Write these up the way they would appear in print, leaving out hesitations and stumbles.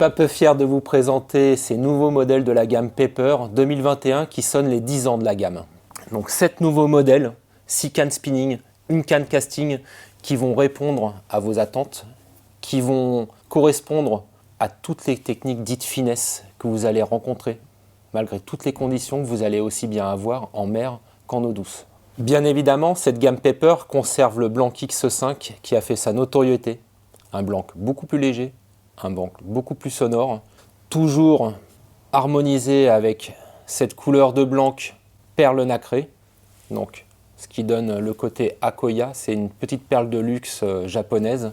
pas peu fier de vous présenter ces nouveaux modèles de la gamme Pepper 2021 qui sonnent les 10 ans de la gamme. Donc 7 nouveaux modèles, 6 cannes spinning, une canne casting qui vont répondre à vos attentes, qui vont correspondre à toutes les techniques dites finesse que vous allez rencontrer, malgré toutes les conditions que vous allez aussi bien avoir en mer qu'en eau douce. Bien évidemment, cette gamme Pepper conserve le Blanc X5 qui a fait sa notoriété. Un blanc beaucoup plus léger, un blanc beaucoup plus sonore, toujours harmonisé avec cette couleur de blanc perle nacrée. Donc, ce qui donne le côté Akoya, c'est une petite perle de luxe japonaise.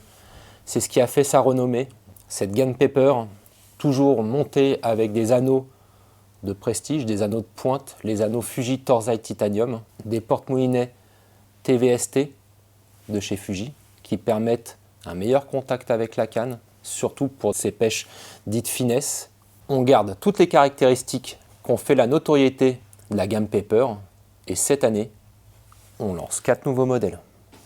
C'est ce qui a fait sa renommée. Cette gamme Pepper, toujours montée avec des anneaux de prestige, des anneaux de pointe, les anneaux Fuji Torsite Titanium, des porte-moulinets TVST de chez Fuji qui permettent un meilleur contact avec la canne, surtout pour ces pêches dites finesse. On garde toutes les caractéristiques qu'ont fait la notoriété de la gamme Pepper et cette année, on lance 4 nouveaux modèles.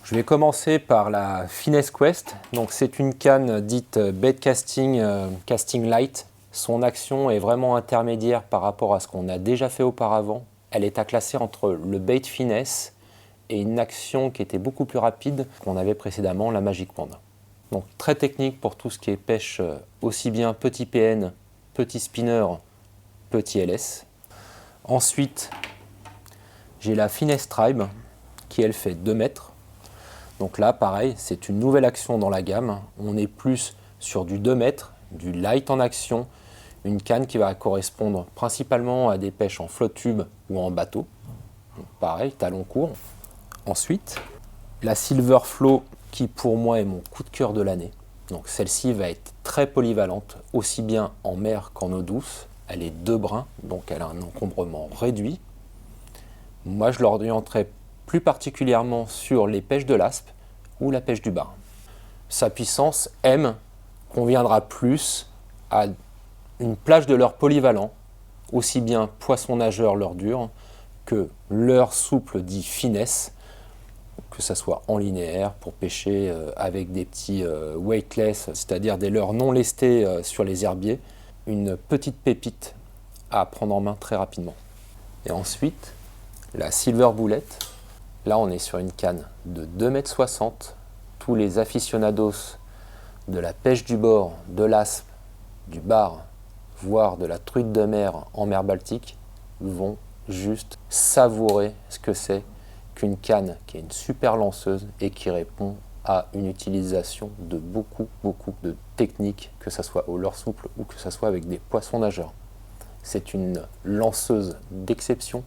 Je vais commencer par la Finesse Quest. Donc c'est une canne dite bait casting, casting light. Son action est vraiment intermédiaire par rapport à ce qu'on a déjà fait auparavant. Elle est à classer entre le bait finesse et une action qui était beaucoup plus rapide qu'on avait précédemment, la Magic Wand. Donc très technique pour tout ce qui est pêche, aussi bien petit PN, petit spinner, petit LS. Ensuite, j'ai la Finesse Tribe qui elle fait 2 mètres. Donc là, pareil, c'est une nouvelle action dans la gamme. On est plus sur du 2 mètres, du light en action, une canne qui va correspondre principalement à des pêches en flotte tube ou en bateau. Donc pareil, talon court. Ensuite, la Silver Flow qui pour moi est mon coup de cœur de l'année. Donc celle-ci va être très polyvalente, aussi bien en mer qu'en eau douce. Elle est 2 brins, donc elle a un encombrement réduit. Moi, je l'orienterai plus particulièrement sur les pêches de l'aspe ou la pêche du bar. Sa puissance M conviendra plus à une plage de leurre polyvalent, aussi bien poisson-nageur leurre dure que leurre souple dit finesse, que ce soit en linéaire pour pêcher avec des petits weightless, c'est-à-dire des leurres non lestés sur les herbiers, une petite pépite à prendre en main très rapidement. Et ensuite, la Silver Bullet. Là, on est sur une canne de 2,60 m. Tous les aficionados de la pêche du bord, de l'aspe, du bar, voire de la truite de mer en mer Baltique, vont juste savourer ce que c'est qu'une canne qui est une super lanceuse et qui répond à une utilisation de beaucoup de techniques, que ce soit au leurre souple ou que ce soit avec des poissons nageurs. C'est une lanceuse d'exception.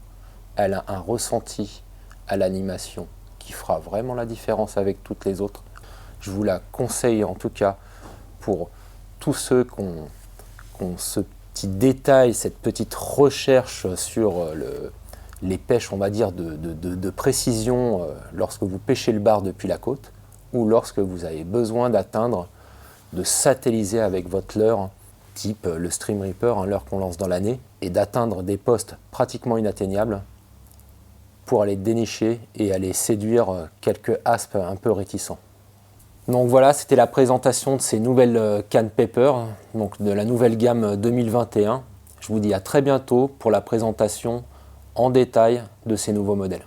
Elle a un ressenti à l'animation qui fera vraiment la différence avec toutes les autres. Je vous la conseille en tout cas pour tous ceux qui ont ce petit détail, cette petite recherche sur les pêches, on va dire, de précision lorsque vous pêchez le bar depuis la côte ou lorsque vous avez besoin d'atteindre, de satelliser avec votre leurre, type le Stream Reaper, un leurre qu'on lance dans l'année, et d'atteindre des postes pratiquement inatteignables pour aller dénicher et aller séduire quelques aspes un peu réticents. Donc voilà, c'était la présentation de ces nouvelles cannes Pepper, donc de la nouvelle gamme 2021. Je vous dis à très bientôt pour la présentation en détail de ces nouveaux modèles.